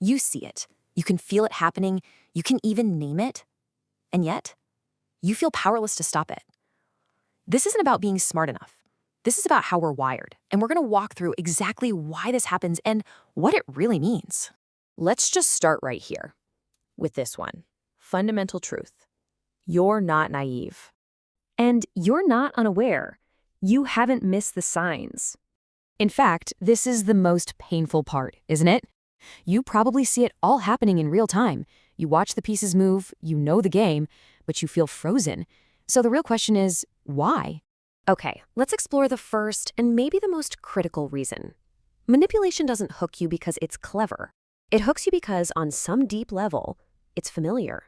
You see it. You can feel it happening. You can even name it. And yet, you feel powerless to stop it. This isn't about being smart enough. This is about how we're wired, and we're going to walk through exactly why this happens and what it really means. Let's just start right here with this one. Fundamental truth. You're not naive. And you're not unaware. You haven't missed the signs. In fact, this is the most painful part, isn't it? You probably see it all happening in real time. You watch the pieces move, you know the game, but you feel frozen. So the real question is, why? Okay, let's explore the first and maybe the most critical reason. Manipulation doesn't hook you because it's clever. It hooks you because, on some deep level, it's familiar.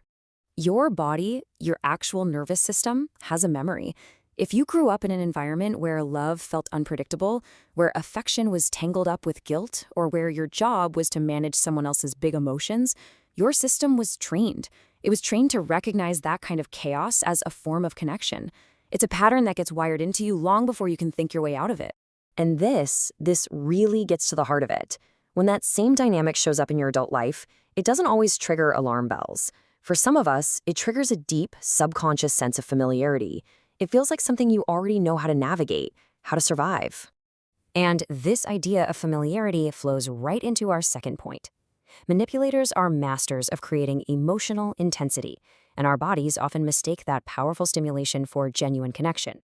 Your body, your actual nervous system, has a memory. If you grew up in an environment where love felt unpredictable, where affection was tangled up with guilt, or where your job was to manage someone else's big emotions, your system was trained. It was trained to recognize that kind of chaos as a form of connection. It's a pattern that gets wired into you long before you can think your way out of it. And this really gets to the heart of it. When that same dynamic shows up in your adult life, it doesn't always trigger alarm bells. For some of us, it triggers a deep, subconscious sense of familiarity. It feels like something you already know how to navigate, how to survive. And this idea of familiarity flows right into our second point. Manipulators are masters of creating emotional intensity, and our bodies often mistake that powerful stimulation for genuine connection.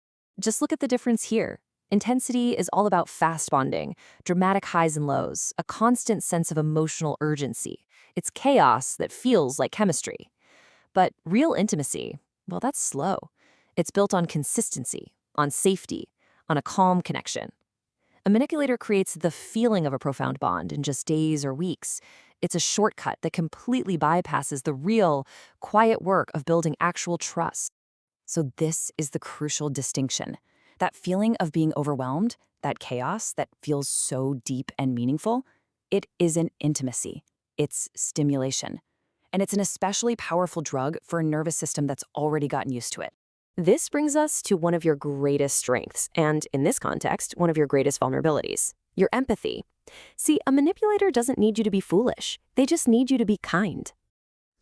Just look at the difference here. Intensity is all about fast bonding, dramatic highs and lows, a constant sense of emotional urgency. It's chaos that feels like chemistry. But real intimacy, well, that's slow. It's built on consistency, on safety, on a calm connection. A manipulator creates the feeling of a profound bond in just days or weeks. It's a shortcut that completely bypasses the real, quiet work of building actual trust. So this is the crucial distinction. That feeling of being overwhelmed, that chaos that feels so deep and meaningful, it isn't intimacy. It's stimulation. And it's an especially powerful drug for a nervous system that's already gotten used to it. This brings us to one of your greatest strengths, and in this context, one of your greatest vulnerabilities, your empathy. See, a manipulator doesn't need you to be foolish. They just need you to be kind.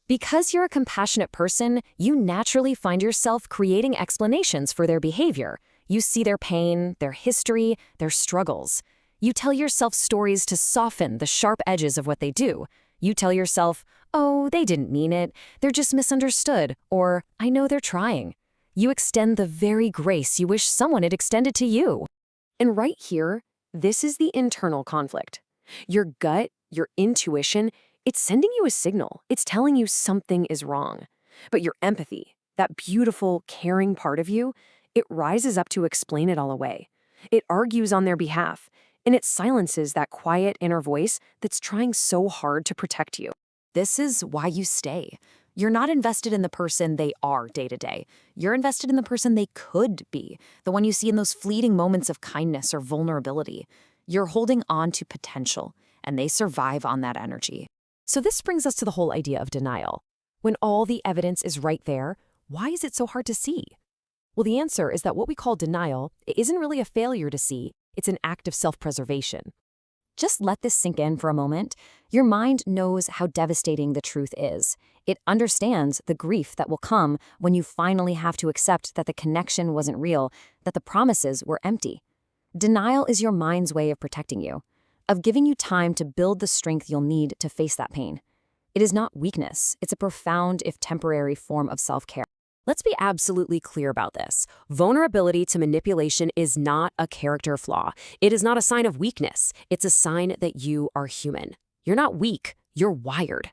Because you're a compassionate person, you naturally find yourself creating explanations for their behavior. You see their pain, their history, their struggles. You tell yourself stories to soften the sharp edges of what they do. You tell yourself, oh, they didn't mean it, they're just misunderstood, or I know they're trying. You extend the very grace you wish someone had extended to you. And right here, this is the internal conflict. Your gut, your intuition, it's sending you a signal. It's telling you something is wrong. But your empathy, that beautiful, caring part of you, it rises up to explain it all away. It argues on their behalf, and it silences that quiet inner voice that's trying so hard to protect you. This is why you stay. You're not invested in the person they are day to day. You're invested in the person they could be, the one you see in those fleeting moments of kindness or vulnerability. You're holding on to potential, and they survive on that energy. So this brings us to the whole idea of denial. When all the evidence is right there, why is it so hard to see? Well, the answer is that what we call denial isn't really a failure to see, it's an act of self-preservation. Just let this sink in for a moment. Your mind knows how devastating the truth is. It understands the grief that will come when you finally have to accept that the connection wasn't real, that the promises were empty. Denial is your mind's way of protecting you, of giving you time to build the strength you'll need to face that pain. It is not weakness. It's a profound, if temporary, form of self-care. Let's be absolutely clear about this. Vulnerability to manipulation is not a character flaw. It is not a sign of weakness. It's a sign that you are human. You're not weak. You're wired.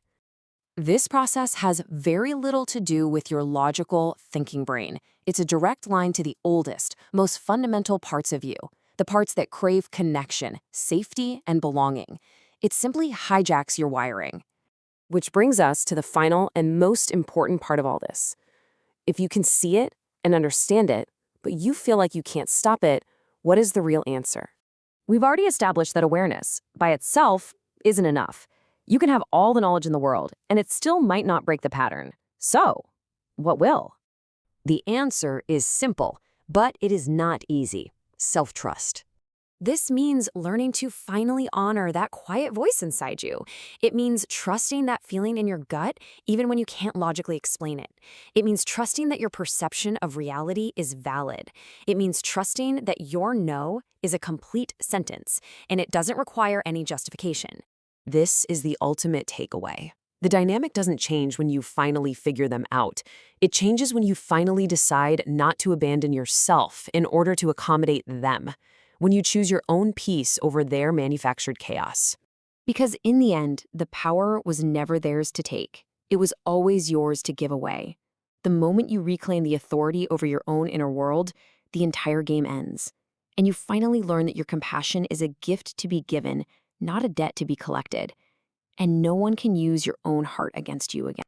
This process has very little to do with your logical, thinking brain. It's a direct line to the oldest, most fundamental parts of you, the parts that crave connection, safety, and belonging. It simply hijacks your wiring. Which brings us to the final and most important part of all this. If you can see it and understand it, but you feel like you can't stop it, what is the real answer? We've already established that awareness, by itself, isn't enough. You can have all the knowledge in the world, and it still might not break the pattern. So, what will? The answer is simple, but it is not easy. Self-trust. This means learning to finally honor that quiet voice inside you. It means trusting that feeling in your gut even when you can't logically explain it. It means trusting that your perception of reality is valid. It means trusting that your no is a complete sentence and it doesn't require any justification. This is the ultimate takeaway. The dynamic doesn't change when you finally figure them out. It changes when you finally decide not to abandon yourself in order to accommodate them, when you choose your own peace over their manufactured chaos. Because in the end, the power was never theirs to take. It was always yours to give away. The moment you reclaim the authority over your own inner world, the entire game ends. And you finally learn that your compassion is a gift to be given, not a debt to be collected. And no one can use your own heart against you again.